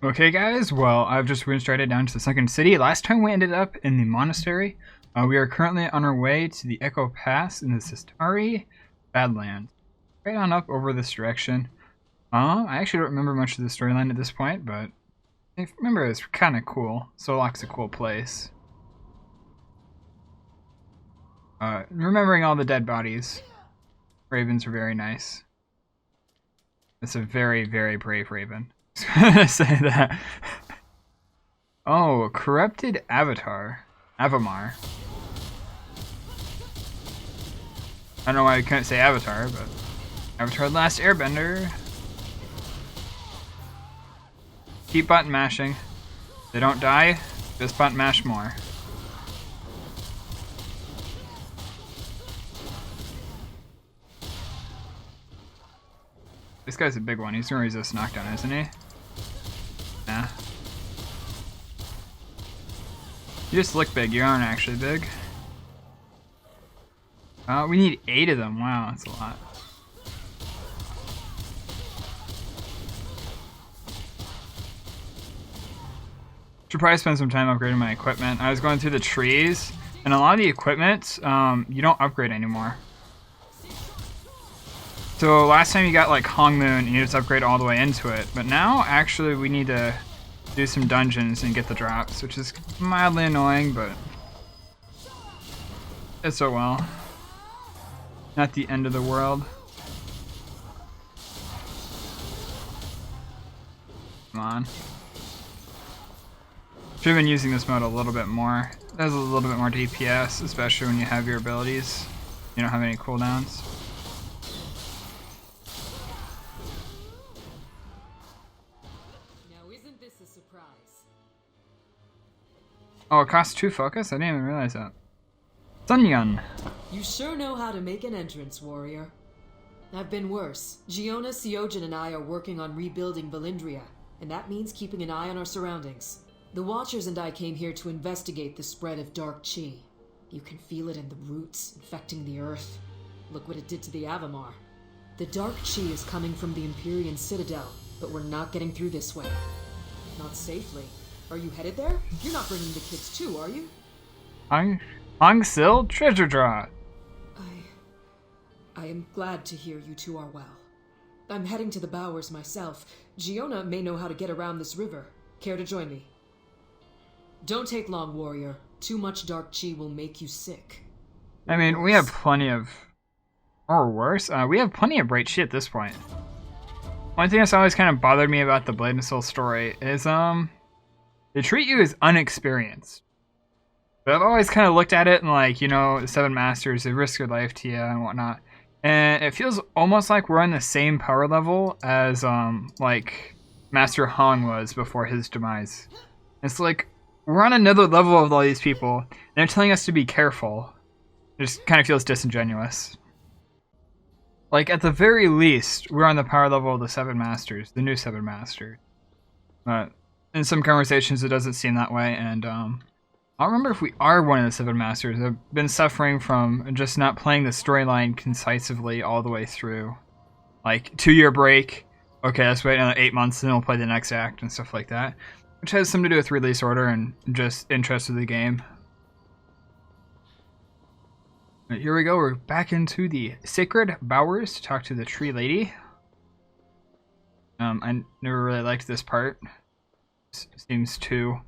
Okay guys, well I've just restarted down to the second city. Last time we ended up in the monastery. We are currently on our way to the Echo Pass in the Sistari Badlands. Right on up over this direction. I actually don't remember much of the storyline at this point, but I remember it's kind of cool. Solok's a cool place. Remembering all the dead bodies. Ravens are very nice. It's a very, very brave raven. I was gonna say that. Oh, corrupted avatar. Avamar. I don't know why I couldn't say avatar, but Avatar: The Last Airbender. Keep button mashing. They don't die, just button mash more. This guy's a big one. He's gonna resist knockdown, isn't he? Nah. You just look big. You aren't actually big. We need 8 of them. Wow, that's a lot. Should probably spend some time upgrading my equipment. I was going through the trees, and a lot of the equipment, you don't upgrade anymore. So last time you got like Hong Moon and you just upgrade all the way into it, but now actually we need to do some dungeons and get the drops, which is mildly annoying, but it's so well. Not the end of the world. Come on. Should have been using this mode a little bit more. It has a little bit more DPS, especially when you have your abilities. You don't have any cooldowns. Oh, it costs 2 focus? I didn't even realize that. Sunyun. You sure know how to make an entrance, warrior. I've been worse. Giona, Siojin, and I are working on rebuilding Valindria, and that means keeping an eye on our surroundings. The Watchers and I came here to investigate the spread of dark chi. You can feel it in the roots, infecting the earth. Look what it did to the Avamar. The dark chi is coming from the Empyrean Citadel, but we're not getting through this way. Not safely. Are you headed there? You're not bringing the kids too, are you? Hong Sil Treasure Draw. I am glad to hear you two are well. I'm heading to the Bowers myself. Giona may know how to get around this river. Care to join me? Don't take long, warrior. Too much dark chi will make you sick. I mean, we have plenty of... Or worse, we have plenty of bright chi at this point. One thing that's always kind of bothered me about the Blade and Soul story is, they treat you as unexperienced. But I've always kind of looked at it and like, you know, the 7 Masters, they risk their life to you and whatnot. And it feels almost like we're on the same power level as, like, Master Hong was before his demise. It's like, we're on another level of all these people, and they're telling us to be careful. It just kind of feels disingenuous. Like, at the very least, we're on the power level of the 7 Masters, the new 7 Masters. But in some conversations, it doesn't seem that way, and I don't remember if we are one of the 7 Masters. I've been suffering from just not playing the storyline concisely all the way through. Like, 2-year break, okay, let's wait another 8 months and then we'll play the next act and stuff like that. Which has something to do with release order and just interest of the game. But here we go, we're back into the Sacred Bowers to talk to the Tree Lady. I never really liked this part. Seems too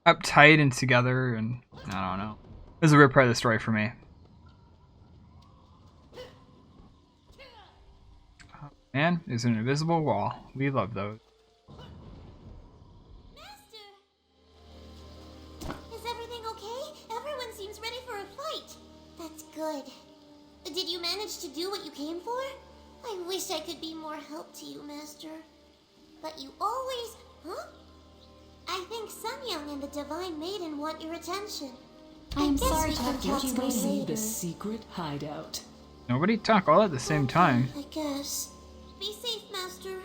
uptight and together, and I don't know. This is a real part of the story for me. Oh, man, there's an invisible wall. We love those. Master! Is everything okay? Everyone seems ready for a fight. That's good. Did you manage to do what you came for? I wish I could be more help to you, Master. But you always... Huh? I think Sun Young and the Divine Maiden want your attention. I'm sorry to have kept Let's you go see waiting. the secret hideout. Nobody talk all at the same time. I guess. Be safe, Master.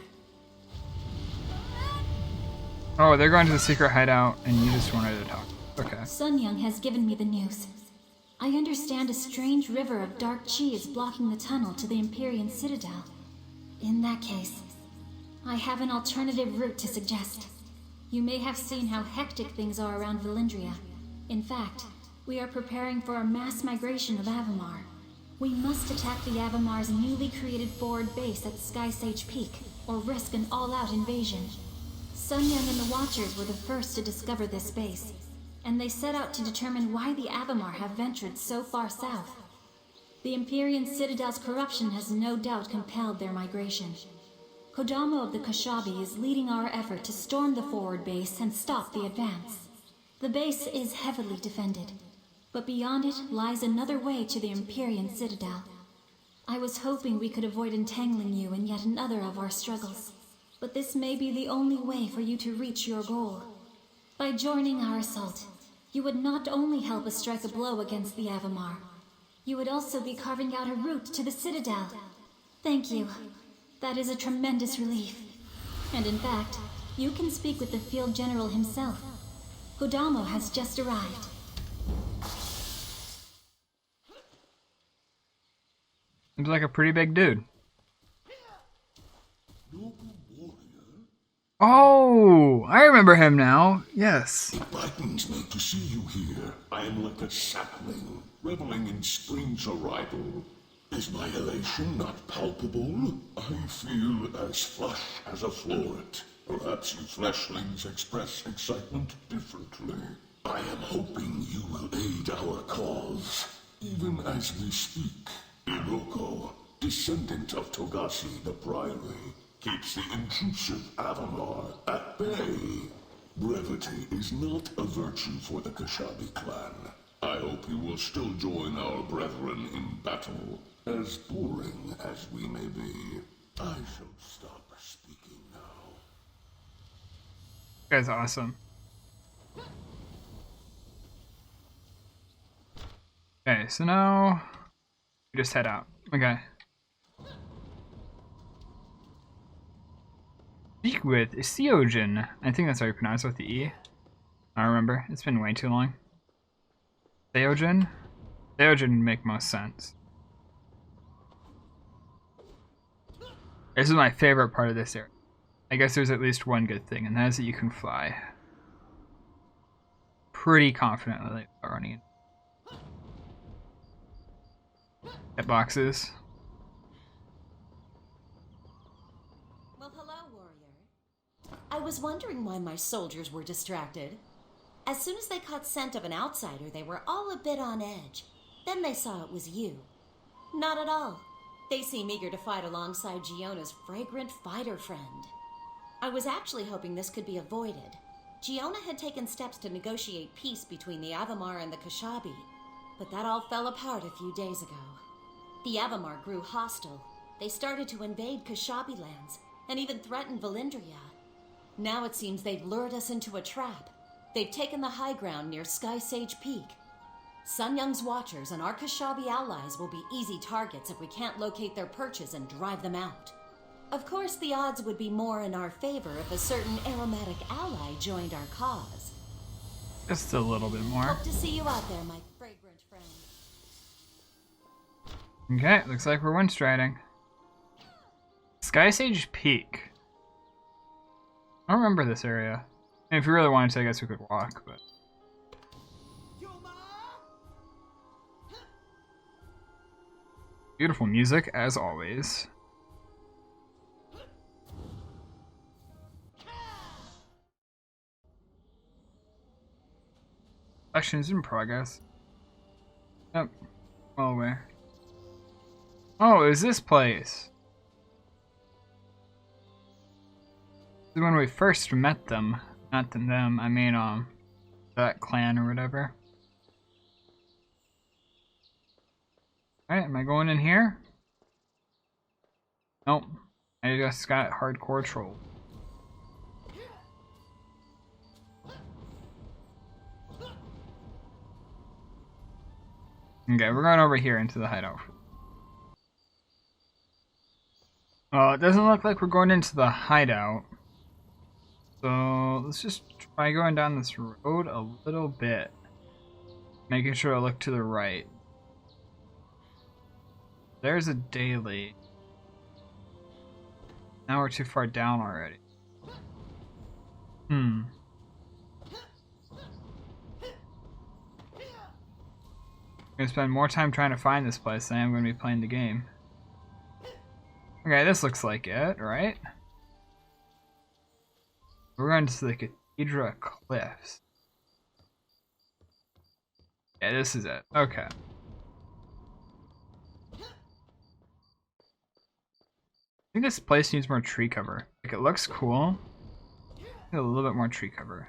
Oh, they're going to the secret hideout, and you just wanted to talk. Okay. Sun Young has given me the news. I understand a strange river of dark chi is blocking the tunnel to the Empyrean Citadel. In that case, I have an alternative route to suggest. You may have seen how hectic things are around Valindria. In fact, we are preparing for a mass migration of Avamar. We must attack the Avamar's newly created forward base at Sky Sage Peak, or risk an all-out invasion. Sun Yang and the Watchers were the first to discover this base, and they set out to determine why the Avamar have ventured so far south. The Empyrean Citadel's corruption has no doubt compelled their migration. Kodama of the Kashabi is leading our effort to storm the forward base and stop the advance. The base is heavily defended, but beyond it lies another way to the Empyrean Citadel. I was hoping we could avoid entangling you in yet another of our struggles, but this may be the only way for you to reach your goal. By joining our assault, you would not only help us strike a blow against the Avamar, you would also be carving out a route to the Citadel. Thank you. That is a tremendous relief. And in fact, you can speak with the Field General himself. Kodama has just arrived. Seems like a pretty big dude. Oh, I remember him now. Yes. It frightens me to see you here. I am like a sapling, reveling in spring's arrival. Is my elation not palpable? I feel as flush as a floret. Perhaps you fleshlings express excitement differently. I am hoping you will aid our cause. Even as we speak, Iroko, descendant of Togashi the Priory, keeps the intrusive Avamar at bay. Brevity is not a virtue for the Kashabi clan. I hope you will still join our brethren in battle, as boring as we may be. I shall stop speaking now. That guy's awesome. Okay, so now we just head out. Okay. Speak with Seojin. I think that's how you pronounce it with the E. I don't remember. It's been way too long. Seojin? Seojin would make most sense. This is my favorite part of this area. I guess there's at least one good thing, and that is that you can fly. Pretty confidently running. Hit boxes. Well, hello, warrior. I was wondering why my soldiers were distracted. As soon as they caught scent of an outsider, they were all a bit on edge. Then they saw it was you. Not at all. They seem eager to fight alongside Giona's fragrant fighter friend. I was actually hoping this could be avoided. Giona had taken steps to negotiate peace between the Avamar and the Kashabi, but that all fell apart a few days ago. The Avamar grew hostile. They started to invade Kashabi lands, and even threatened Valindria. Now it seems they've lured us into a trap. They've taken the high ground near Sky Sage Peak. Sun Young's Watchers and our Kashabi allies will be easy targets if we can't locate their perches and drive them out. Of course, the odds would be more in our favor if a certain aromatic ally joined our cause. Just a little bit more. Hope to see you out there, my fragrant friend. Okay, looks like we're wind striding. Sky Sage Peak. I don't remember this area. And if we really wanted to, I guess we could walk, but... Beautiful music, as always. Actions in progress. Yep, well aware. Oh, it was this place. This is when we first met them. Not them, I mean, that clan or whatever. Alright, am I going in here? Nope. I just got hardcore trolled. Okay, we're going over here into the hideout. Well, it doesn't look like we're going into the hideout. So let's just try going down this road a little bit. Making sure I look to the right. There's a daily. Now we're too far down already. gonna spend more time trying to find this place than I'm gonna be playing the game. Okay, this looks like it, right? We're going to the Cathedral Cliffs. Yeah, this is it. Okay. I think this place needs more tree cover. Like, it looks cool. A little bit more tree cover.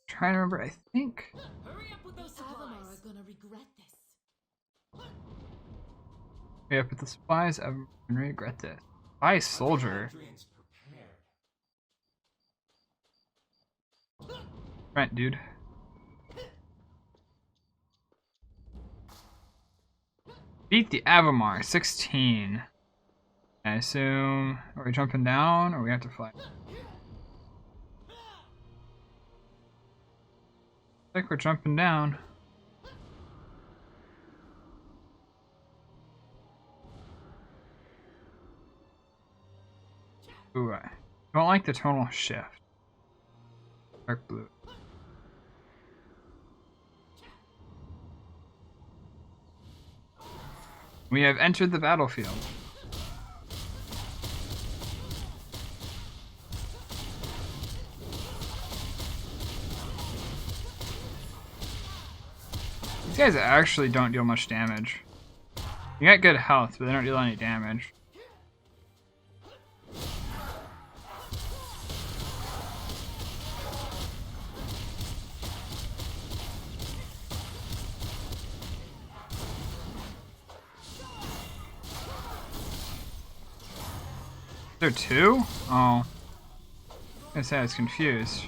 Trying to remember, I think. Hurry up with those supplies. Avamar are gonna regret this. Hurry up with the supplies. I'm gonna regret this. By soldier. Right, dude. Beat the Avamar, 16. I assume, are we jumping down or we have to fly? I think we're jumping down. Ooh, I don't like the tonal shift. Dark blue. We have entered the battlefield. These guys actually don't deal much damage. You got good health, but they don't deal any damage. Is there two? Oh. I was gonna say I was confused.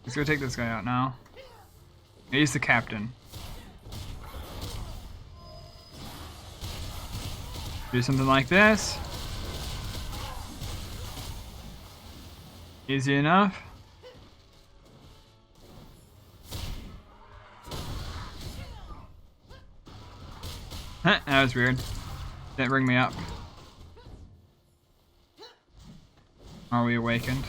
Let's go take this guy out now. He's the captain. Do something like this. Easy enough. That was weird. Didn't bring me up. Are we awakened?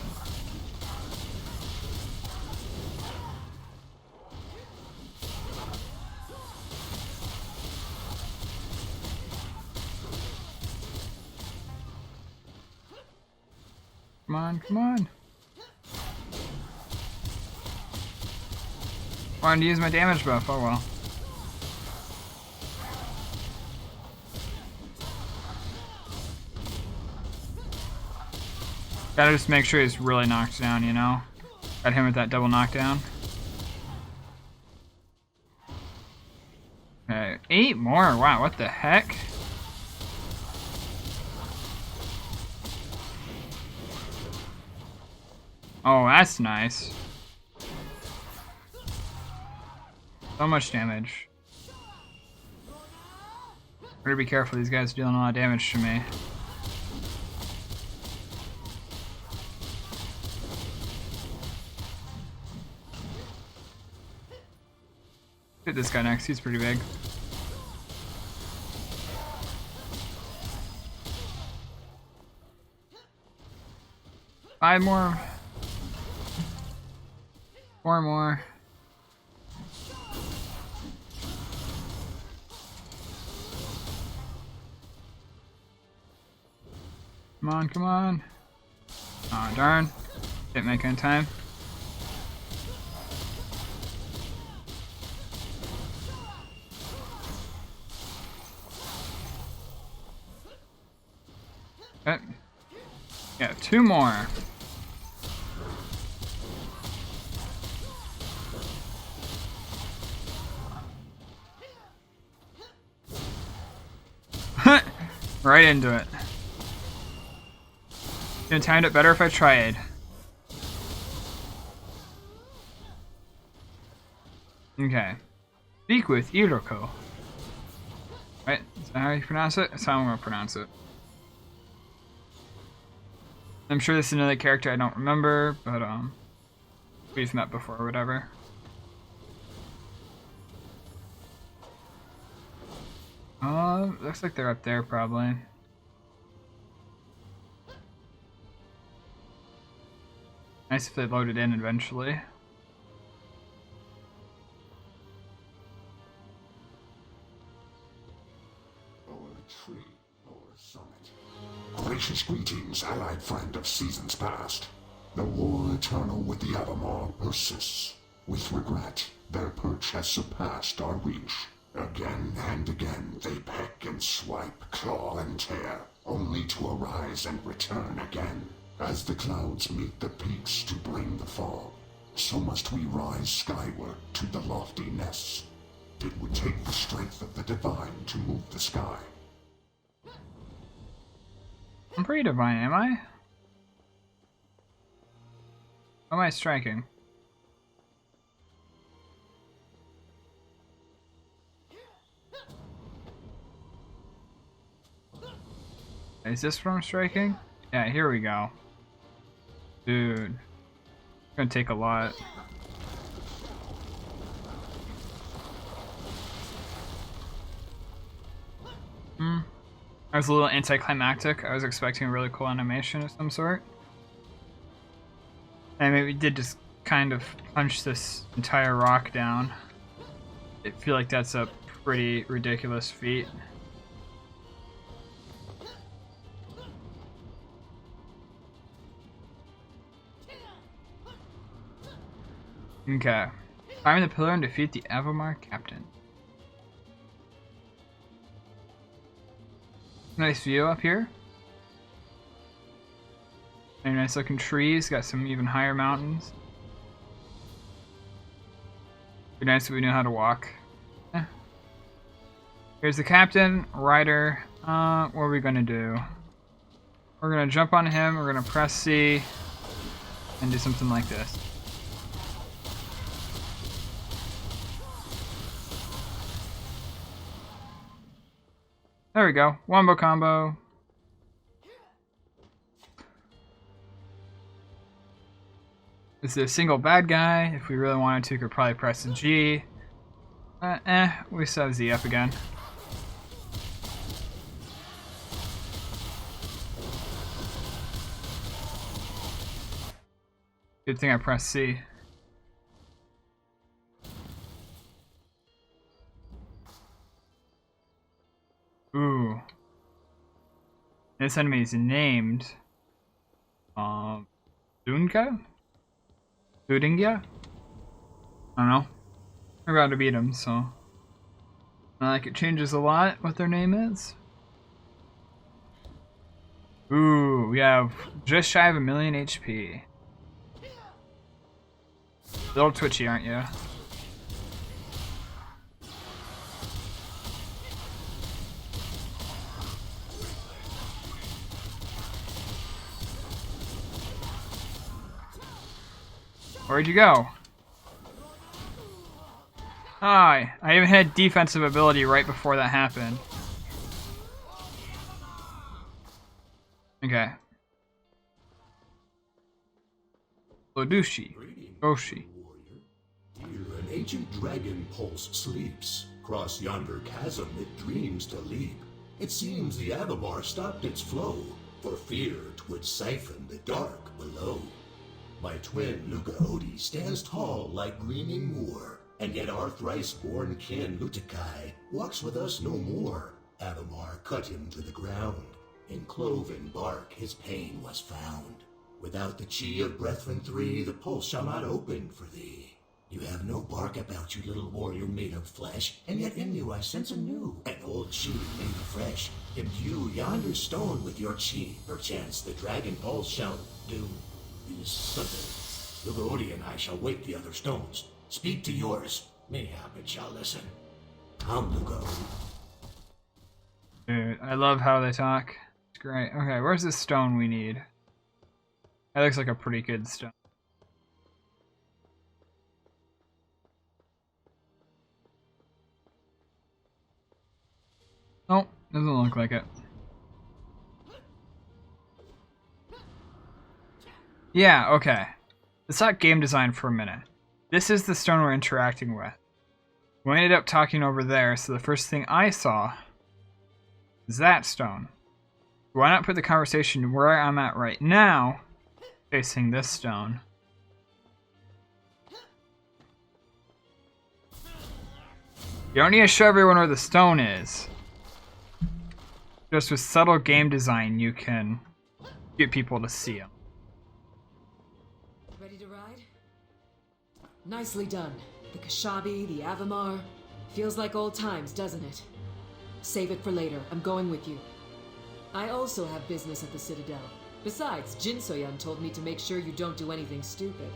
Come on, come on. Wanted to use my damage buff, oh well. Gotta just make sure he's really knocked down, you know? Got him with that double knockdown. Okay, 8 more? Wow, what the heck? Oh, that's nice. So much damage. Better be careful, these guys are dealing a lot of damage to me. Hit this guy next, he's pretty big. Five more. 4 more. Come on, come on. Aw, darn. Didn't make it in time. Okay. Yeah, 2 more. Right into it. Could have timed it better if I tried. Okay. Speak with Iroko. Right? Is that how you pronounce it? That's how I'm gonna pronounce it. I'm sure this is another character I don't remember, but we've met before or whatever. Looks like they're up there probably. Nice if they loaded in eventually. Gracious greetings, allied friend of seasons past. The war eternal with the Avamar persists. With regret, their perch has surpassed our reach. Again and again they peck and swipe, claw and tear, only to arise and return again. As the clouds meet the peaks to bring the fall, so must we rise skyward to the lofty nests. It would take the strength of the divine to move the sky. I'm pretty divine, am I? How am I striking? Is this what I'm striking? Yeah, here we go. Dude. It's gonna take a lot. That was a little anticlimactic. I was expecting a really cool animation of some sort. And maybe we did just kind of punch this entire rock down. I feel like that's a pretty ridiculous feat. Okay. Climb the pillar and defeat the Avamar captain. Nice view up here. Very nice looking trees, got some even higher mountains. Be nice if we knew how to walk. Here's the captain, rider. What are we gonna do? We're gonna jump on him, we're gonna press C, and do something like this. There we go. Wombo combo. This is a single bad guy. If we really wanted to, could probably press the G. We still have Z up again. Good thing I pressed C. Ooh. This enemy is named Dunga? Budinga? I don't know. I'm about to beat him, so not like it changes a lot what their name is. Ooh, we have just shy of 1,000,000 HP. A little twitchy, aren't you? Where'd you go? Hi. I even had defensive ability right before that happened. Okay. Lodushi. Goshi. Here an ancient dragon pulse sleeps. Cross yonder chasm it dreams to leap. It seems the Avamar stopped its flow, for fear 'twould siphon the dark below. My twin Lugaodi stands tall like gleaming moor, and yet our thrice-born kin Lutakai walks with us no more. Avamar cut him to the ground. In cloven bark his pain was found. Without the chi of Brethren three, the pulse shall not open for thee. You have no bark about you, little warrior made of flesh, and yet in you I sense anew an old chi made afresh. Imbue yonder stone with your chi, perchance the dragon pulse shall do something. Lugaodi and I shall wake the other stones. Speak to yours, mayhap it shall listen. Come, Lugaodi. Dude, I love how they talk. It's great. Okay, where's the stone we need? That looks like a pretty good stone. Nope, doesn't look like it. Yeah, okay. Let's talk game design for a minute. This is the stone we're interacting with. We ended up talking over there, so the first thing I saw is that stone. Why not put the conversation where I'm at right now, facing this stone? You don't need to show everyone where the stone is. Just with subtle game design, you can get people to see them. Ready to ride? Nicely done. The Kashabi, the Avamar. Feels like old times, doesn't it? Save it for later. I'm going with you. I also have business at the Citadel. Besides, Jin Soyan told me to make sure you don't do anything stupid.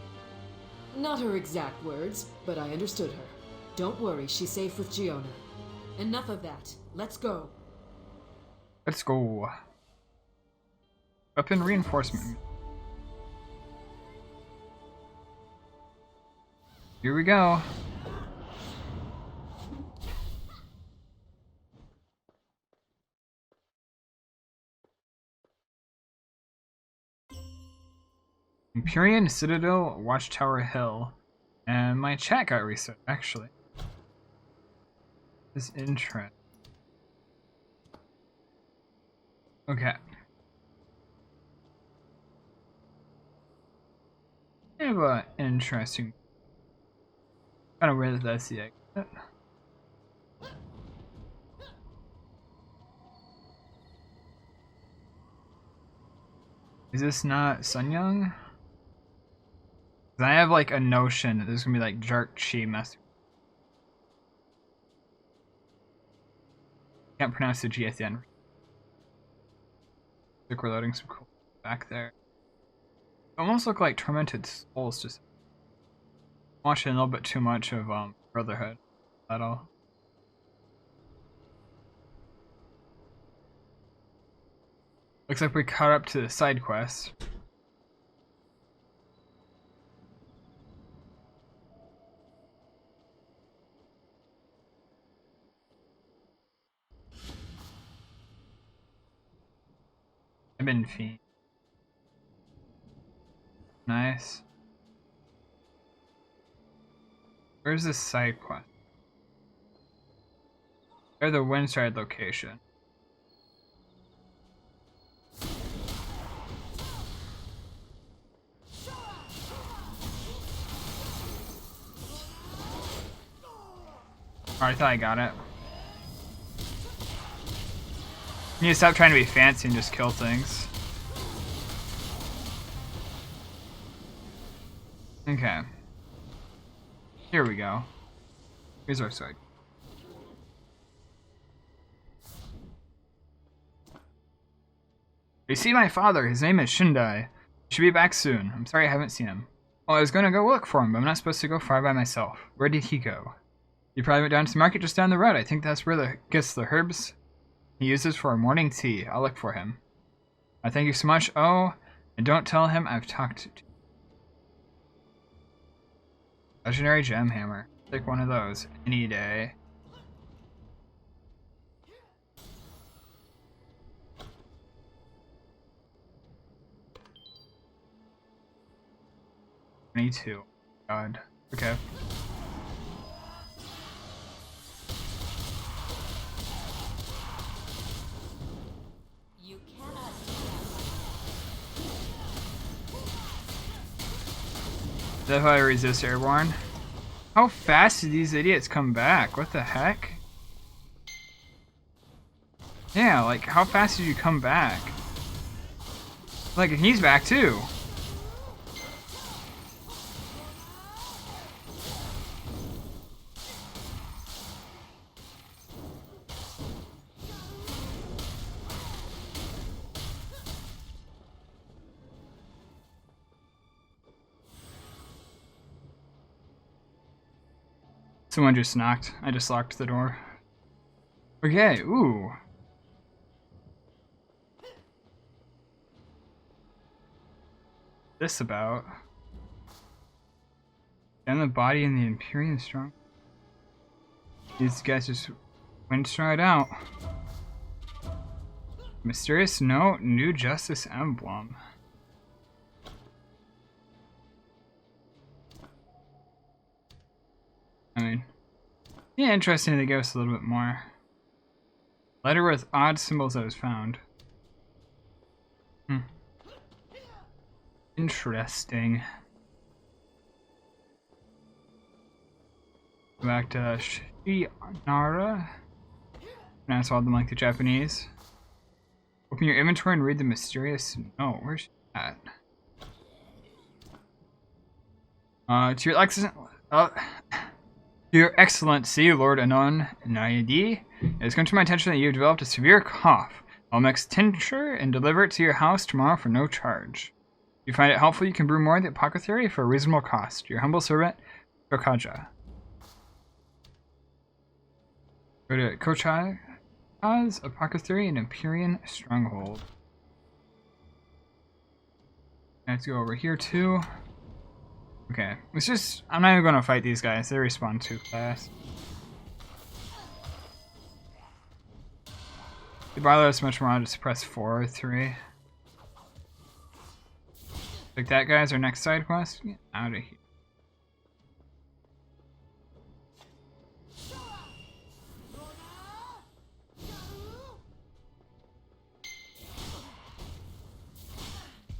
Not her exact words, but I understood her. Don't worry, she's safe with Giona. Enough of that. Let's go. Let's go. Weapon reinforcement. Here we go. Empyrean Citadel, Watchtower Hill. And my chat got reset, actually. This is interesting. Okay. I have an interesting kind of weird that that's the exit. Is this not Sunyoung? I have like a notion that there's gonna be like Jark Chi mess. Can't pronounce the G at the end. Like we're loading some cool back there. Almost look like tormented souls. Just watching a little bit too much of Brotherhood. At all. Looks like we caught up to the side quest. Jinbin Fiend. Nice. Where's this side quest? Or the Windstride location. Oh, I thought I got it. You need to stop trying to be fancy and just kill things. Okay. Here we go. Here's our side. You see my father, his name is Shindai. He should be back soon. I'm sorry I haven't seen him. Well, I was gonna go look for him, but I'm not supposed to go far by myself. Where did he go? He probably went down to the market just down the road. I think that's where he gets the herbs he uses for morning tea. I'll look for him. I thank you so much. Oh, and don't tell him I've talked to you. Legendary gem hammer. Take one of those any day. Me too. God. Okay. You cannot. That's how I resist airborne. How fast do these idiots come back? What the heck? Yeah, like how fast did you come back? Like, and he's back too. Someone just knocked. I just locked the door. Okay, ooh. This about? And the body and the Empyrean strong. These guys just went straight out. Mysterious note, new justice emblem. I mean, yeah, interesting to give us a little bit more. Letter with odd symbols that was found. Interesting. Go back to Shinara. Pronounce all of them like the Japanese. Open your inventory and read the mysterious note. Where's she at? To your Excellency, Lord Anon Nayadi, it has come to my attention that you have developed a severe cough. I'll mix tincture and deliver it to your house tomorrow for no charge. If you find it helpful, you can brew more at the apothecary for a reasonable cost. Your humble servant, Kokaja. Go to Kocha's apothecary in Empyrean Stronghold. I have to go over here too. Okay, it's just, I'm not even going to fight these guys. They respawn too fast. They bother us much more. I'll just press 4 or 3. Like that guy's our next side quest. Get out of here.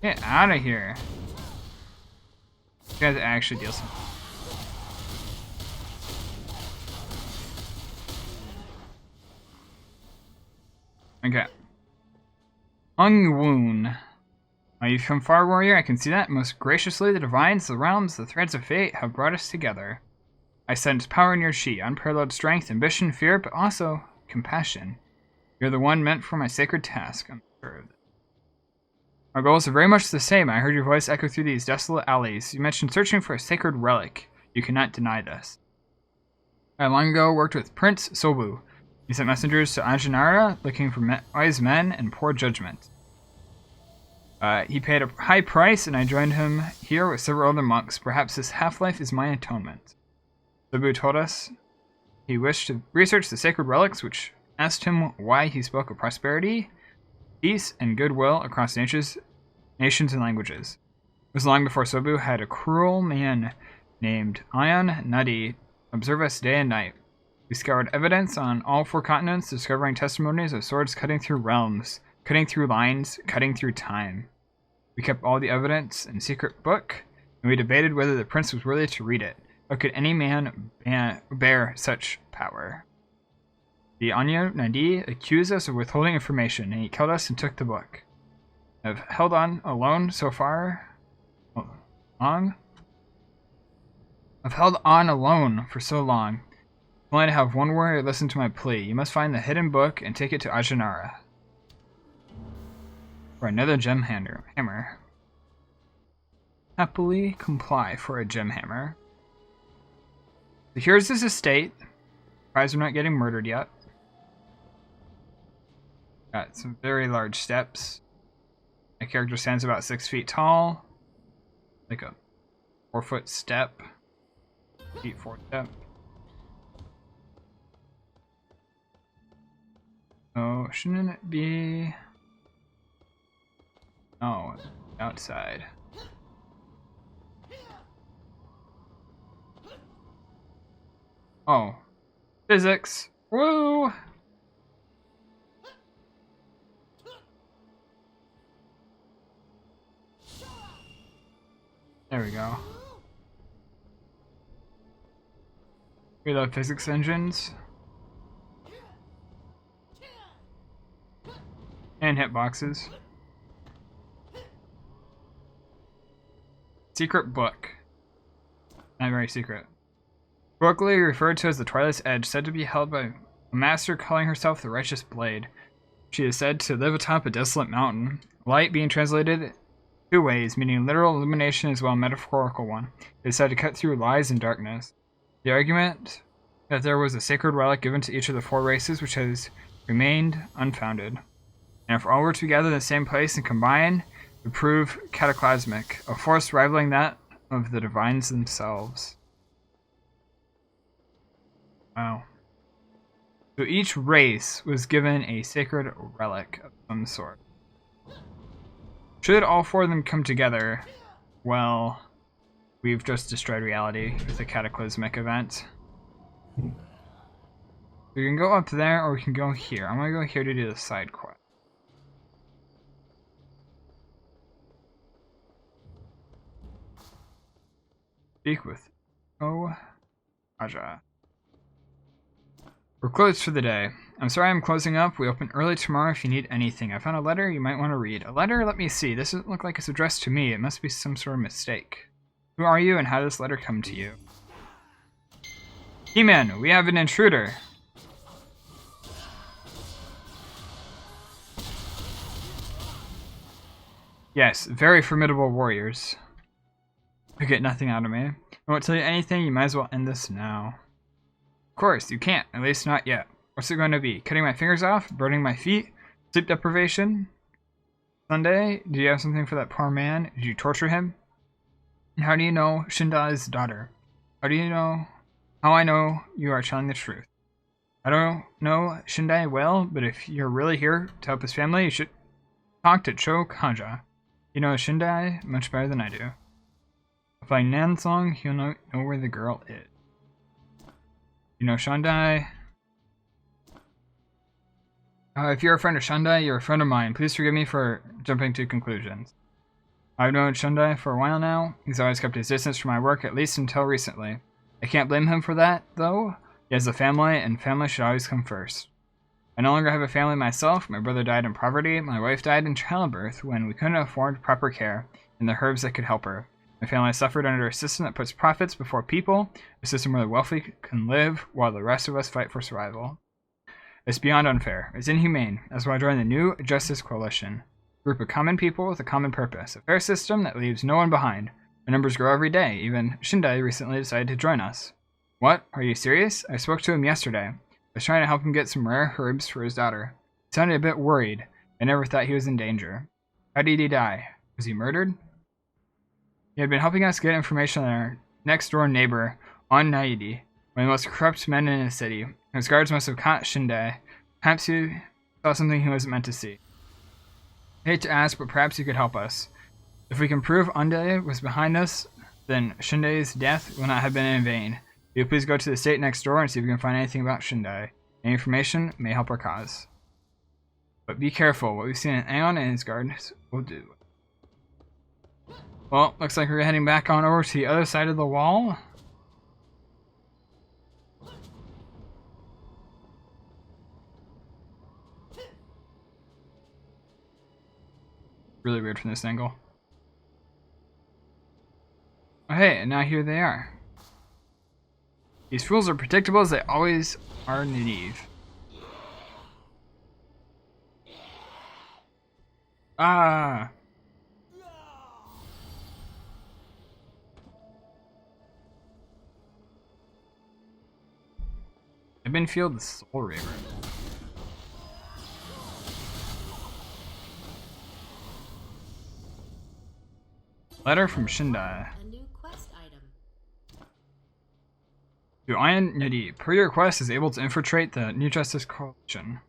Get out of here. This guy's actually deals some. Okay. Ungwoon. You've come far, warrior. I can see that. Most graciously, the divines, the realms, the threads of fate have brought us together. I sense power in your chi, unparalleled strength, ambition, fear, but also compassion. You're the one meant for my sacred task. I'm sure of it. Our goals are very much the same. I heard your voice echo through these desolate alleys. You mentioned searching for a sacred relic. You cannot deny this. I long ago worked with Prince Sobu. He sent messengers to Ajinara looking for wise men and poor judgment. He paid a high price, and I joined him here with several other monks. Perhaps this half-life is my atonement. Sobu told us he wished to research the sacred relics, which asked him why he spoke of prosperity, peace, and goodwill across nations and languages. It was long before Sobu had a cruel man named Ayan Nadi observe us day and night. We scoured evidence on all 4 continents, discovering testimonies of swords cutting through realms, cutting through lines, cutting through time. We kept all the evidence in a secret book, and we debated whether the prince was worthy to read it. How could any man bear such power? The Anya Nadi accused us of withholding information, and he killed us and took the book. I've held on alone so far. Long? I've held on alone for so long. Only to have one warrior listen to my plea. You must find the hidden book and take it to Ajinara. For another gem hammer. Happily comply for a gem hammer. So here's his estate. Surprised we're not getting murdered yet. Got some very large steps. My character stands about 6 feet tall. Like a 4-foot step. 4 step. Oh, shouldn't it be... Oh, outside. Oh. Physics. Woo! There we go. We love physics engines. And hitboxes. Secret book. Not very secret. Colloquially referred to as the Twilight's Edge, said to be held by a master calling herself the Righteous Blade. She is said to live atop a desolate mountain. Light being translated 2 ways, meaning literal illumination as well as metaphorical one. It is said to cut through lies and darkness. The argument that there was a sacred relic given to each of the 4 races which has remained unfounded. And if all were together in the same place and combine, it would prove cataclysmic, a force rivaling that of the divines themselves. Wow. So each race was given a sacred relic of some sort. Should all 4 of them come together, well, we've just destroyed reality with a cataclysmic event. We can go up there, or we can go here. I'm gonna go here to do the side quest. Speak with Aja. We're closed for the day. I'm sorry I'm closing up. We open early tomorrow if you need anything. I found a letter you might want to read. A letter? Let me see. This doesn't look like it's addressed to me. It must be some sort of mistake. Who are you and how did this letter come to you? He-Man, we have an intruder. Yes, very formidable warriors. You get nothing out of me. I won't tell you anything, you might as well end this now. Of course, you can't, at least not yet. What's it going to be? Cutting my fingers off? Burning my feet? Sleep deprivation? Sunday? Do you have something for that poor man? Did you torture him? And how do you know Shindai's daughter? How I know you are telling the truth? I don't know Shindai well, but if you're really here to help his family, you should talk to Cho Kaja. You know Shindai much better than I do. If I Nansong, he'll know where the girl is. You know Shindai. If you're a friend of Shindai, you're a friend of mine. Please forgive me for jumping to conclusions. I've known Shindai for a while now. He's always kept his distance from my work, at least until recently. I can't blame him for that, though. He has a family, and family should always come first. I no longer have a family myself. My brother died in poverty. My wife died in childbirth when we couldn't afford proper care and the herbs that could help her. My family suffered under a system that puts profits before people, a system where the wealthy can live while the rest of us fight for survival. It's beyond unfair. It's inhumane. That's why I joined the New Justice Coalition, a group of common people with a common purpose, a fair system that leaves no one behind. The numbers grow every day. Even Shindai recently decided to join us. What? Are you serious? I spoke to him yesterday. I was trying to help him get some rare herbs for his daughter. He sounded a bit worried. I never thought he was in danger. How did he die? Was he murdered? He had been helping us get information on our next-door neighbor, On Naidi, one of the most corrupt men in the city. His guards must have caught Shindai. Perhaps he saw something he wasn't meant to see. I hate to ask, but perhaps you could help us. If we can prove Ande was behind this, then Shindai's death will not have been in vain. Will you please go to the state next door and see if we can find anything about Shindai? Any information may help our cause. But be careful, what we've seen in Aeon and his guards will do. Well, looks like we're heading back on over to the other side of the wall. Really weird from this angle. Oh hey, and now here they are. These fools are predictable as they always are naive. Ah! I've been filled with Soul Reaver. Letter from Shindai. A new quest item. To Iron Nidhi, per your request, is able to infiltrate the New Justice Coalition.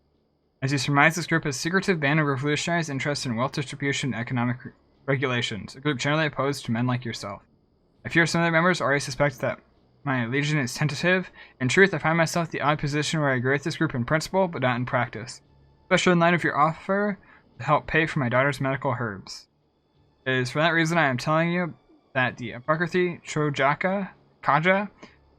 As you surmise, this group has a secretive band of revolutionaries interested in wealth distribution and economic regulations, a group generally opposed to men like yourself. I fear some of their members already suspect that my allegiance is tentative. In truth, I find myself in the odd position where I agree with this group in principle, but not in practice, especially in light of your offer to help pay for my daughter's medical herbs. It is for that reason I am telling you that the Apocryphy Chojaka Kaja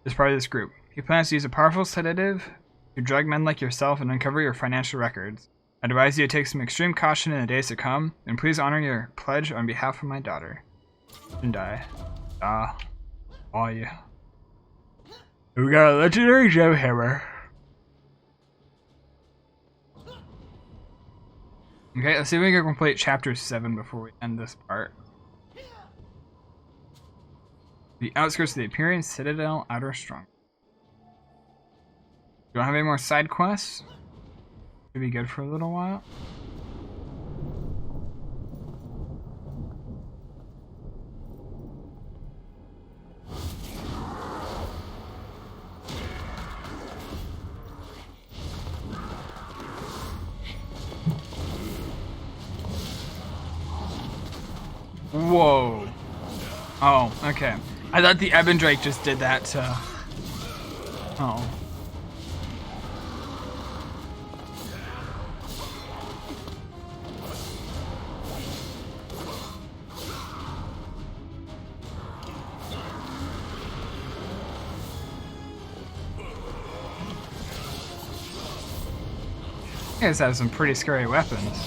is part of this group. He plans to use a powerful sedative to drug men like yourself and uncover your financial records. I advise you to take some extreme caution in the days to come, and please honor your pledge on behalf of my daughter. Shindai. Oh yeah. We got a legendary gem hammer. Okay, let's see if we can complete chapter 7 before we end this part. The outskirts of the Empyrean Citadel, Outer Strong. Don't have any more side quests. Should be good for a little while. Whoa. Oh, okay. I thought the Ebon Drake just did that to... Oh. You guys have some pretty scary weapons.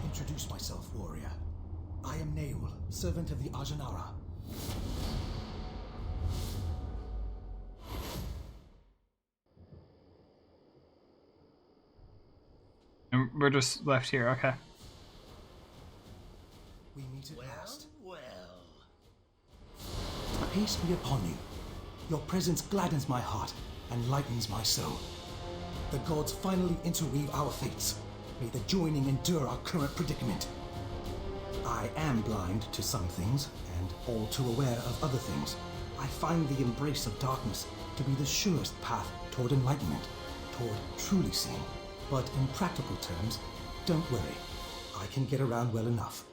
Introduce myself, warrior. I am Neul, servant of the Ajanara. And we're just left here, okay. We meet at last. Well. Peace be upon you. Your presence gladdens my heart and lightens my soul. The gods finally interweave our fates. May the joining endure our current predicament. I am blind to some things, and all too aware of other things. I find the embrace of darkness to be the surest path toward enlightenment, toward truly seeing. But in practical terms, don't worry. I can get around well enough.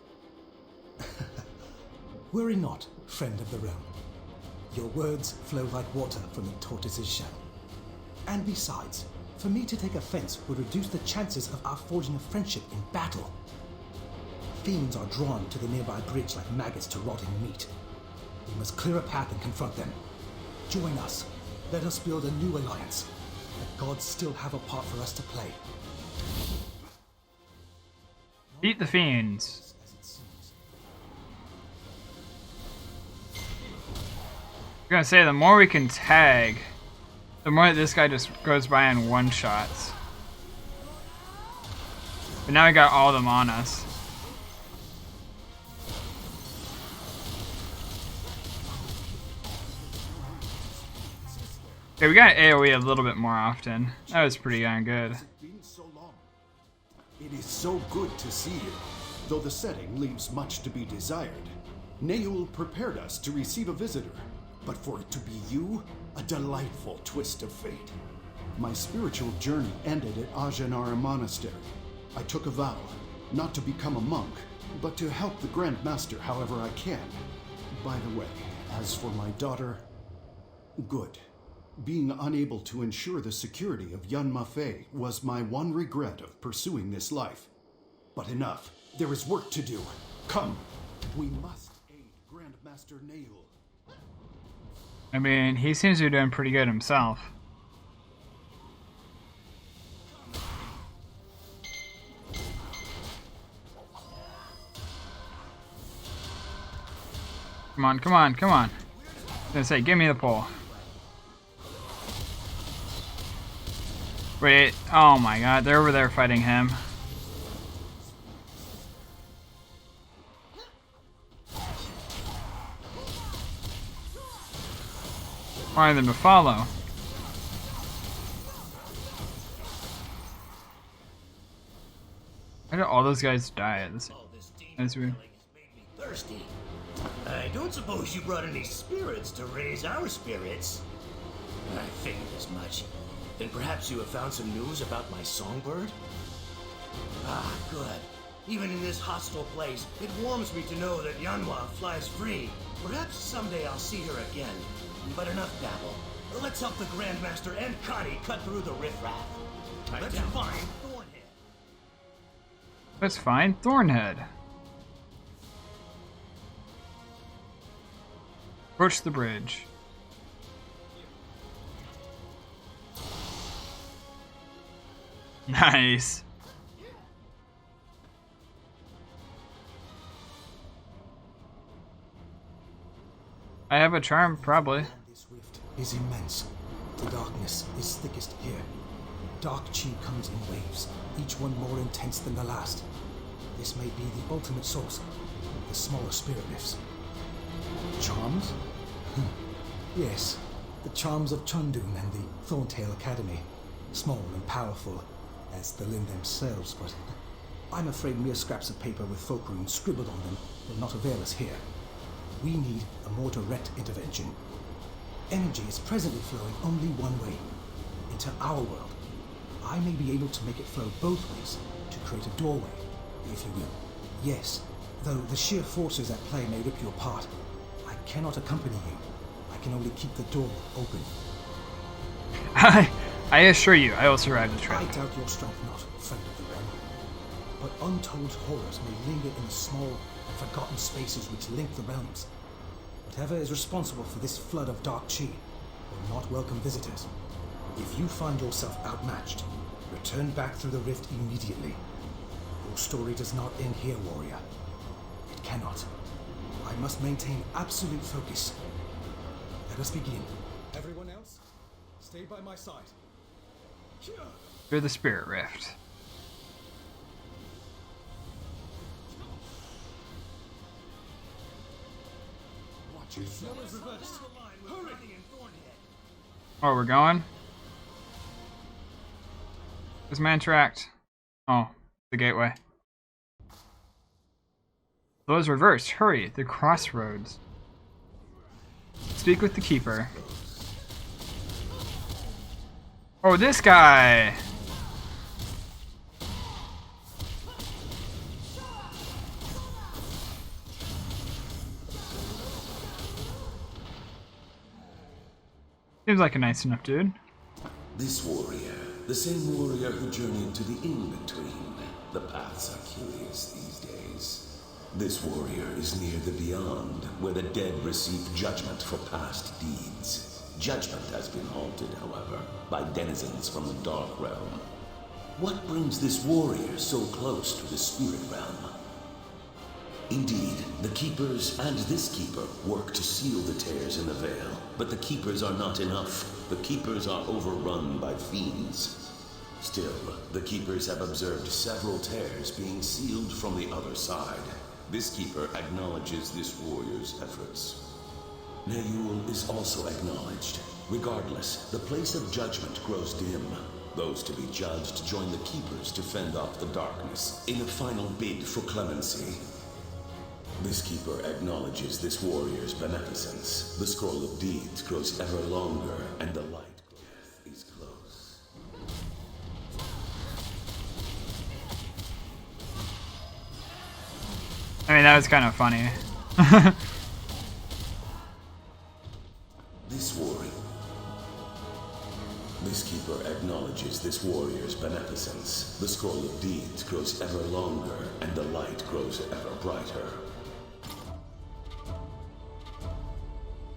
Worry not, friend of the realm. Your words flow like water from the tortoise's shell. And besides, for me to take offense would reduce the chances of our forging a friendship in battle. Fiends are drawn to the nearby bridge like maggots to rotting meat. We must clear a path and confront them. Join us. Let us build a new alliance. The gods still have a part for us to play. Beat the fiends. I'm gonna say the more we can tag, the more this guy just goes by in one-shots. But now we got all of them on us. Okay, we got AoE a little bit more often. That was pretty darn good. It's been so long. It is so good to see you, though the setting leaves much to be desired. Neul prepared us to receive a visitor, but for it to be you, a delightful twist of fate. My spiritual journey ended at Ajanara Monastery. I took a vow, not to become a monk, but to help the Grand Master however I can. By the way, as for my daughter, good. Being unable to ensure the security of Yun Mafei was my one regret of pursuing this life. But enough. There is work to do. Come. We must aid Grandmaster Neul. I mean, he seems to be doing pretty good himself. Come on, come on, come on. I was gonna say, give me the pole. Wait, oh my god, they're over there fighting him. Require them to follow. Why did all those guys die at this? That's weird. Thirsty. I don't suppose you brought any spirits to raise our spirits. I figured as much. Then perhaps you have found some news about my songbird? Ah, good. Even in this hostile place, it warms me to know that Yanhua flies free. Perhaps someday I'll see her again. But enough babble. Let's help the Grandmaster and Connie cut through the riffraff. Let's find Thornhead. Let's find Thornhead. Approach the bridge. Nice. I have a charm, probably. This rift is immense. The darkness is thickest here. Dark chi comes in waves, each one more intense than the last. This may be the ultimate source of the smaller spirit rifts. Charms? Yes, the charms of Chundun and the Thorntail Academy. Small and powerful, as the Lin themselves, but I'm afraid mere scraps of paper with folk runes scribbled on them will not avail us here. We need a more direct intervention. Energy is presently flowing only one way, into our world. I may be able to make it flow both ways, to create a doorway, if you will. Yes, though the sheer forces at play may rip you apart, I cannot accompany you. I can only keep the door open. I assure you, I will survive the trip. I doubt your strength not, friend of the realm. But untold horrors may linger in the small and forgotten spaces which link the realms. Whatever is responsible for this flood of dark chi will not welcome visitors. If you find yourself outmatched, return back through the rift immediately. Your story does not end here, warrior. It cannot. I must maintain absolute focus. Let us begin. Everyone else, stay by my side. Through the spirit rift. Watch yourself. Hurry! Oh, we're going? Where's my interact? Oh, the gateway. Those reversed. Hurry, the crossroads. Speak with the keeper. Oh, this guy! Seems like a nice enough dude. This warrior, the same warrior who journeyed to the in-between. The paths are curious these days. This warrior is near the beyond, where the dead receive judgment for past deeds. Judgment has been halted, however, by denizens from the Dark Realm. What brings this warrior so close to the Spirit Realm? Indeed, the Keepers and this Keeper work to seal the tears in the veil, but the Keepers are not enough. The Keepers are overrun by fiends. Still, the Keepers have observed several tears being sealed from the other side. This Keeper acknowledges this warrior's efforts. Nayul is also acknowledged. Regardless, the place of judgment grows dim. Those to be judged join the Keepers to fend off the darkness in a final bid for clemency. This Keeper acknowledges this warrior's beneficence. The scroll of deeds grows ever longer, and the light is close. I mean, that was kind of funny. This Keeper acknowledges this warrior's beneficence. The scroll of deeds grows ever longer, and the light grows ever brighter.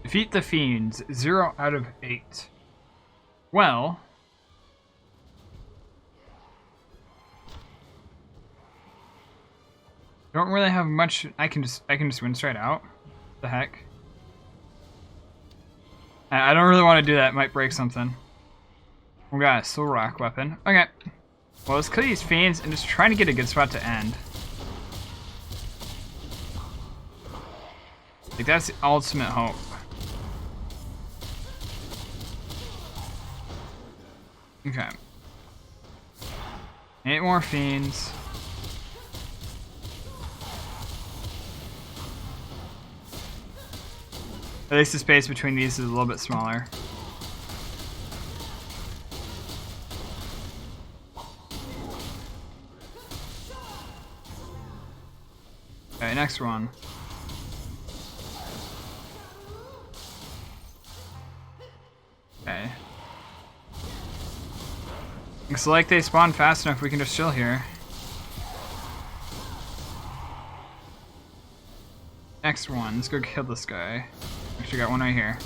Defeat the fiends. 0 out of 8. Well, don't really have much. I can just win straight out. What the heck? I don't really want to do that. It might break something. We got a soul rock weapon. Okay. Well, let's kill these fiends and just try to get a good spot to end. Like, that's the ultimate hope. Okay. 8 more fiends. At least the space between these is a little bit smaller. Okay, next one. Okay. Looks like they spawn fast enough we can just chill here. Next one. Let's go kill this guy. Actually got one right here.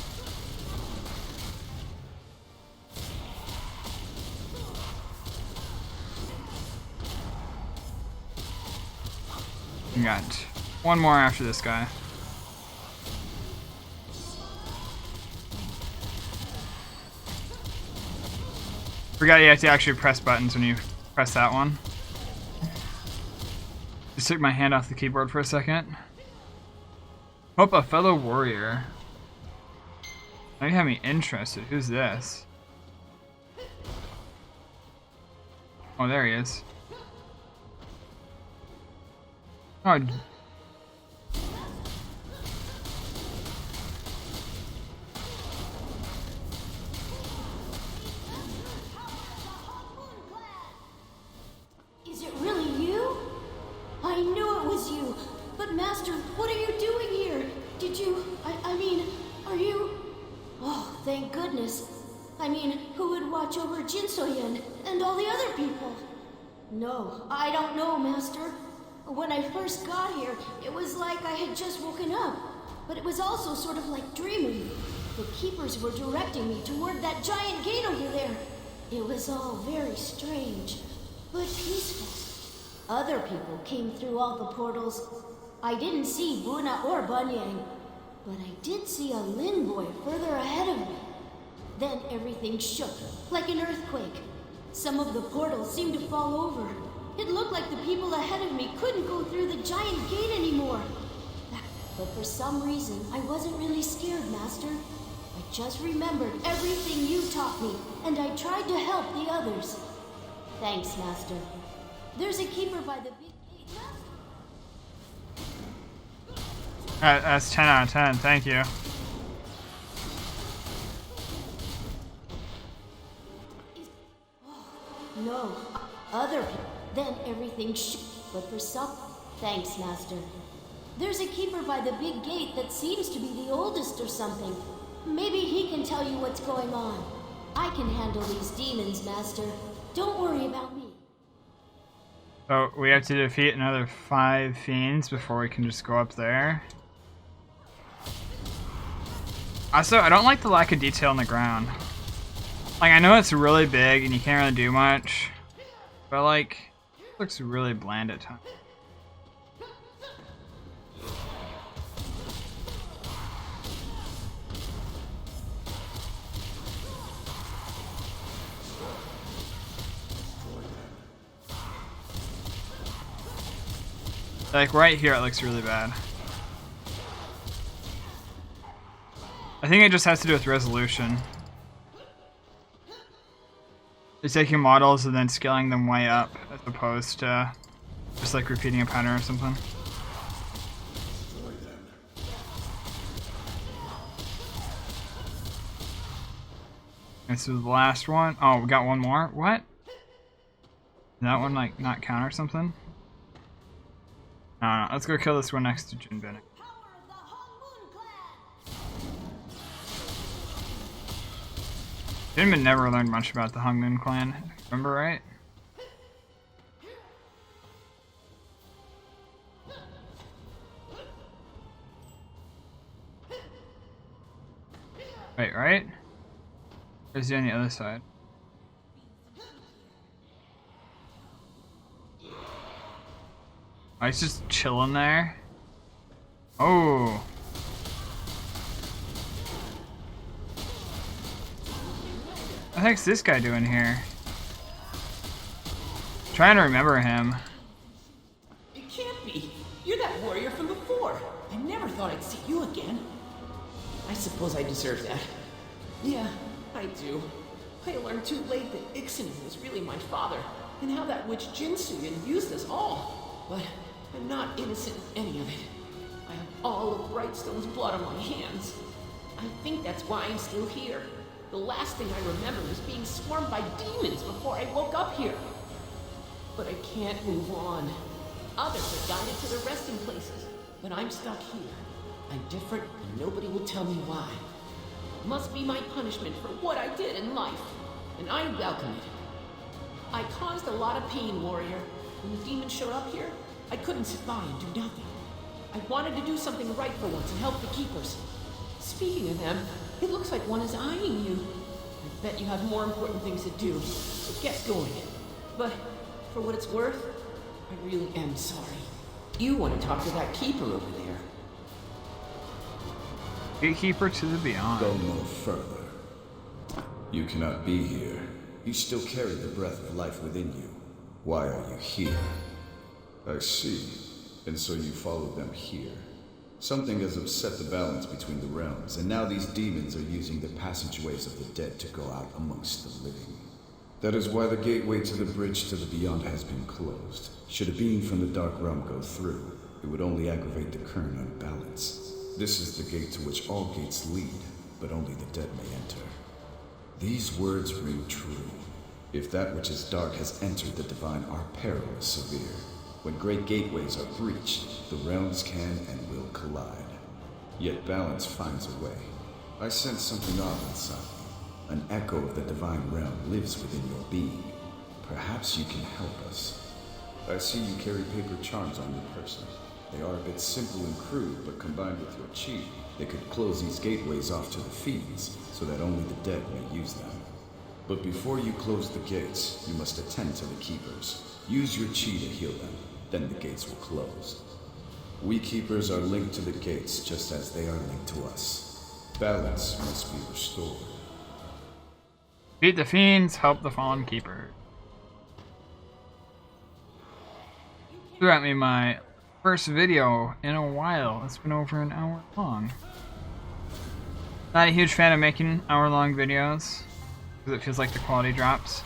We got one more after this guy. Forgot you have to actually press buttons when you press that one. Just took my hand off the keyboard for a second. Hope a fellow warrior. Now you have me interested. Who's this? Oh, there he is. Oh. Is it really you? I knew it was you. But Master, what are you doing here? Did you... I mean, are you... Oh, thank goodness. I mean, who would watch over Jinsoyen and all the other people? No, I don't know, Master. When I first got here, it was like I had just woken up. But it was also sort of like dreaming. The keepers were directing me toward that giant gate over there. It was all very strange, but peaceful. Other people came through all the portals. I didn't see Buna or Bunyang, but I did see a Lin boy further ahead of me. Then everything shook, like an earthquake. Some of the portals seemed to fall over. It looked like the people ahead of me couldn't go through the giant gate anymore. But for some reason, I wasn't really scared, Master. I just remembered everything you taught me, and I tried to help the others. Thanks, Master. There's a keeper by the big gate. That's 10 out of 10. Thank you. No, other people. Then everything but for some... Thanks, Master. There's a keeper by the big gate that seems to be the oldest or something. Maybe he can tell you what's going on. I can handle these demons, Master. Don't worry about me. So we have to defeat another 5 fiends before we can just go up there. Also, I don't like the lack of detail on the ground. Like, I know it's really big and you can't really do much, but like, it looks really bland at times. Like right here, it looks really bad. I think it just has to do with resolution. It's taking models and then scaling them way up, as opposed to just like repeating a pattern or something. This is the last one. Oh, we got one more? What? Did that one like not count or something? No, let's go kill this one next to Jinbin. Jinbin never learned much about the Hungmin clan, remember right? Wait, right? Or is he on the other side? Oh, he's just chilling there. Oh. What the heck's this guy doing here? Trying to remember him. It can't be. You're that warrior from before. I never thought I'd see you again. I suppose I deserve that. Yeah, I do. I learned too late that Ixanin was really my father, and how that witch Jinsuyan used us all. But I'm not innocent of any of it. I have all of Brightstone's blood on my hands. I think that's why I'm still here. The last thing I remember was being swarmed by demons before I woke up here. But I can't move on. Others are guided to their resting places, but I'm stuck here. I'm different, and nobody will tell me why. It must be my punishment for what I did in life, and I welcome it. I caused a lot of pain, warrior. When the demons showed up here, I couldn't sit by and do nothing. I wanted to do something right for once and help the keepers. Speaking of them, it looks like one is eyeing you. I bet you have more important things to do, so get going. But for what it's worth, I really am sorry. You want to talk to that keeper over there. Gatekeeper to the beyond. Go no further. You cannot be here. You still carry the breath of life within you. Why are you here? I see. And so you followed them here. Something has upset the balance between the realms, and now these demons are using the passageways of the dead to go out amongst the living. That is why the gateway to the bridge to the beyond has been closed. Should a being from the Dark Realm go through, it would only aggravate the current unbalance. This is the gate to which all gates lead, but only the dead may enter. These words ring true. If that which is dark has entered the divine, our peril is severe. When great gateways are breached, the realms can and will collide. Yet balance finds a way. I sense something odd inside you. An echo of the divine realm lives within your being. Perhaps you can help us. I see you carry paper charms on your person. They are a bit simple and crude, but combined with your chi, they could close these gateways off to the fiends, so that only the dead may use them. But before you close the gates, you must attend to the keepers. Use your chi to heal them, then the gates will close. We keepers are linked to the gates just as they are linked to us. Balance must be restored. Beat the fiends, help the fallen keeper. Threw at me my first video in a while. It's been over an hour long. Not a huge fan of making hour-long videos because it feels like the quality drops.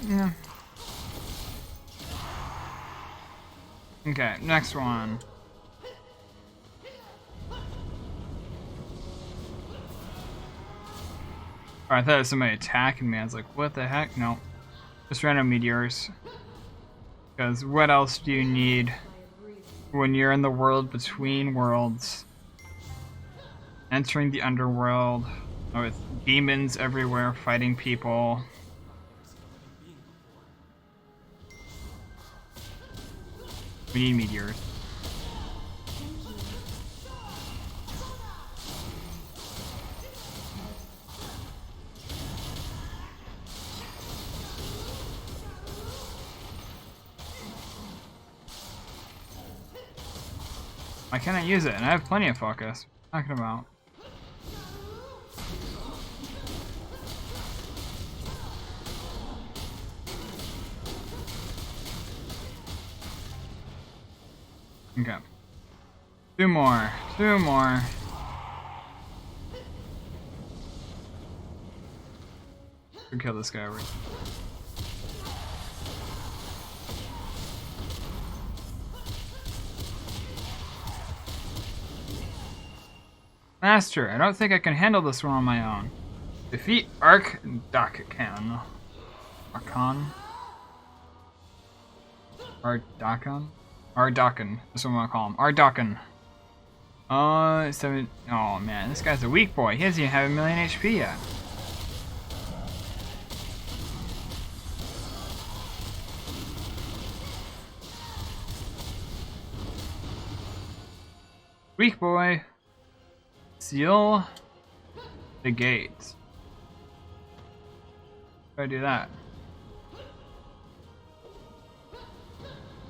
Yeah. Okay, next one. Oh, I thought it was somebody attacking me. I was like, what the heck? No. Just random meteors. Because what else do you need when you're in the world between worlds? Entering the underworld with demons everywhere fighting people. We need meteors. Why can't I use it? And I have plenty of focus. What are you talking about? Okay. Two more. Two more. Could kill this guy over here. Master, I don't think I can handle this one on my own. Defeat Archdakan. Archon? Archdakan? Ardakan. That's what I'm gonna call him. Ardakan. Oh man, this guy's a weak boy. He doesn't even have 1,000,000 HP yet. Weak boy. Seal the gates. How do I do that?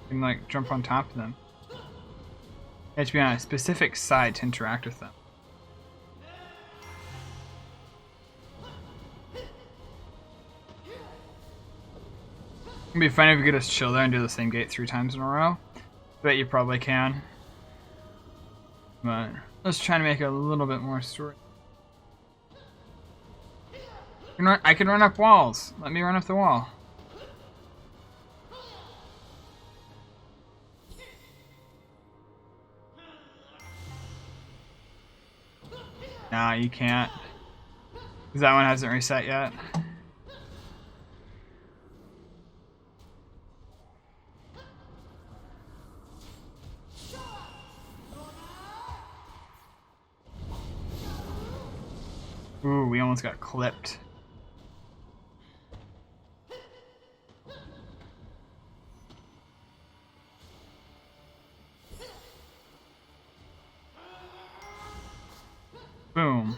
I can like jump on top of them. You have to be on a specific side to interact with them. It'd be fun if you could just chill there and do the same gate 3 times in a row. Bet you probably can. But let's try to make it a little bit more story. I can run up walls. Let me run up the wall. Nah, you can't. Because that one hasn't reset yet. Ooh, we almost got clipped. Boom.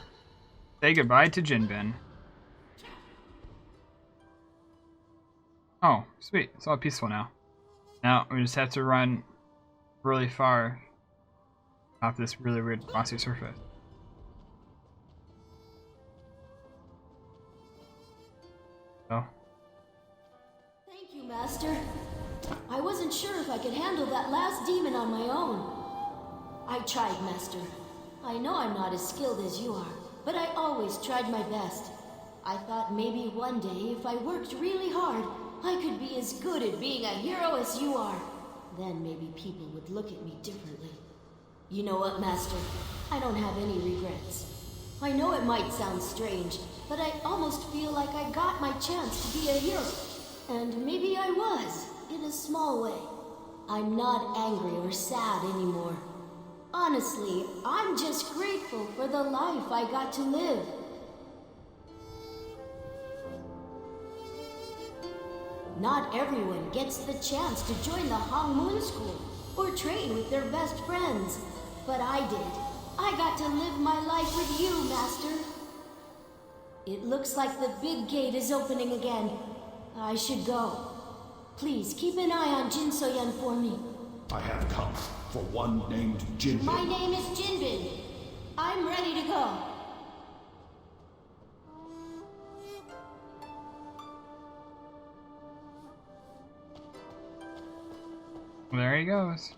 Say goodbye to Jinbin. Oh, sweet. It's all peaceful now. Now, we just have to run really far off this really weird bossy surface. Oh. Thank you, Master. I wasn't sure if I could handle that last demon on my own. I tried, Master. I know I'm not as skilled as you are, but I always tried my best. I thought maybe one day, if I worked really hard, I could be as good at being a hero as you are. Then maybe people would look at me differently. You know what, Master? I don't have any regrets. I know it might sound strange, but I almost feel like I got my chance to be a hero. And maybe I was, in a small way. I'm not angry or sad anymore. Honestly, I'm just grateful for the life I got to live. Not everyone gets the chance to join the Hong Moon School or train with their best friends. But I did. I got to live my life with you, Master. It looks like the big gate is opening again. I should go. Please keep an eye on Jin So-yeon for me. I have come for one named Jinbin. My name is Jinbin. I'm ready to go. There he goes.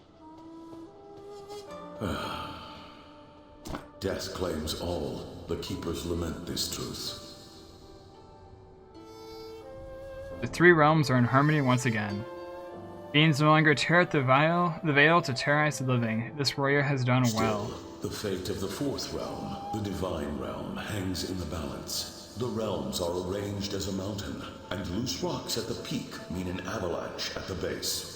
Death claims all. The Keepers lament this truth. The three realms are in harmony once again. Beings no longer tear at the veil to terrorize the living. This warrior has done well. Still, the fate of the fourth realm, the divine realm, hangs in the balance. The realms are arranged as a mountain, and loose rocks at the peak mean an avalanche at the base.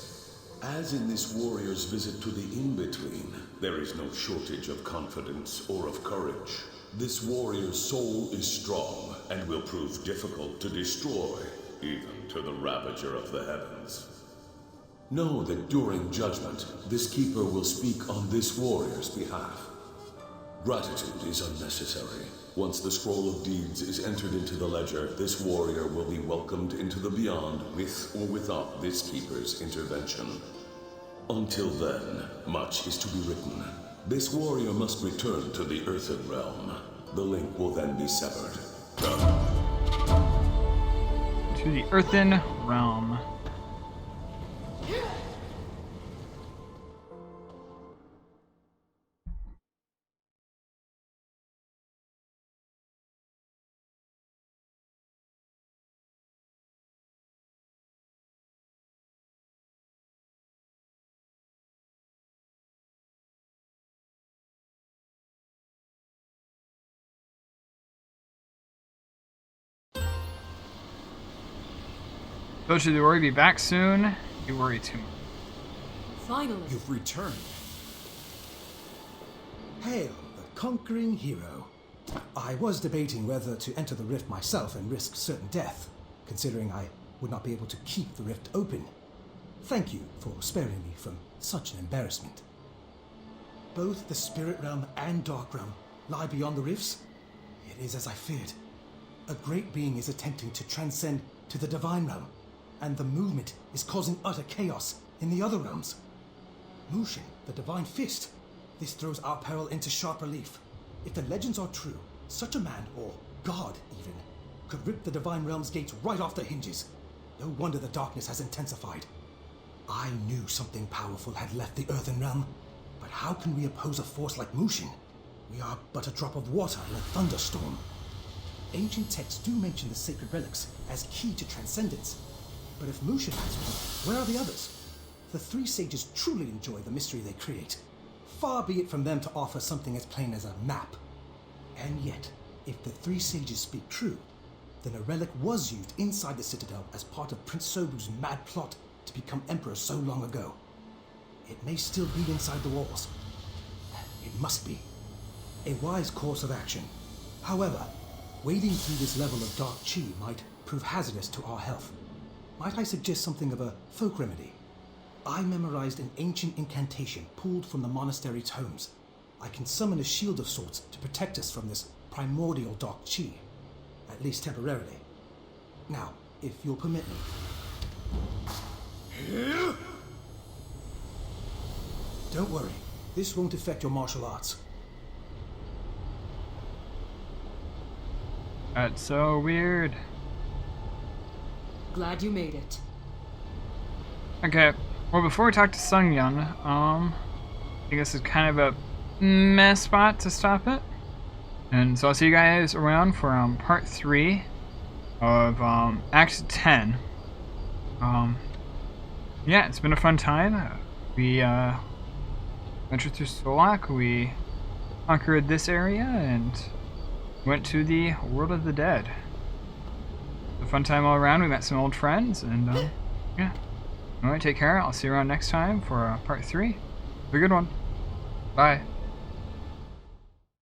As in this warrior's visit to the in-between, there is no shortage of confidence or of courage. This warrior's soul is strong and will prove difficult to destroy, even to the Ravager of the Heavens. Know that during judgment, this keeper will speak on this warrior's behalf. Gratitude is unnecessary. Once the scroll of deeds is entered into the ledger, this warrior will be welcomed into the beyond with or without this keeper's intervention. Until then, much is to be written. This warrior must return to the earthen realm. The link will then be severed. To the earthen realm. Coach of the Warrior be back soon. You worry too much. Finally. You've returned. Hail, the conquering hero. I was debating whether to enter the rift myself and risk certain death, considering I would not be able to keep the rift open. Thank you for sparing me from such an embarrassment. Both the spirit realm and dark realm lie beyond the rifts. It is as I feared. A great being is attempting to transcend to the divine realm, and the movement is causing utter chaos in the other realms. Mushin, the divine fist. This throws our peril into sharp relief. If the legends are true, such a man, or god even, could rip the divine realm's gates right off the hinges. No wonder the darkness has intensified. I knew something powerful had left the earthen realm, but how can we oppose a force like Mushin? We are but a drop of water in a thunderstorm. Ancient texts do mention the sacred relics as key to transcendence. But if Mushin has one, where are the others? The three sages truly enjoy the mystery they create. Far be it from them to offer something as plain as a map. And yet, if the three sages speak true, then a relic was used inside the citadel as part of Prince Sobu's mad plot to become emperor so long ago. It may still be inside the walls. It must be. A wise course of action. However, wading through this level of dark chi might prove hazardous to our health. Might I suggest something of a folk remedy? I memorized an ancient incantation pulled from the monastery tomes. I can summon a shield of sorts to protect us from this primordial dark chi, at least temporarily. Now, if you'll permit me. Don't worry, this won't affect your martial arts. That's so weird. Glad you made it. Okay, well before we talk to Sungyun, I think this is kind of a mess spot to stop it. And so I'll see you guys around for part 3 of Act 10. Yeah, it's been a fun time. We ventured through Solak, we conquered this area, and went to the world of the dead. A fun time all around. We met some old friends, and yeah. Alright, take care. I'll see you around next time for part 3. Have a good one. Bye.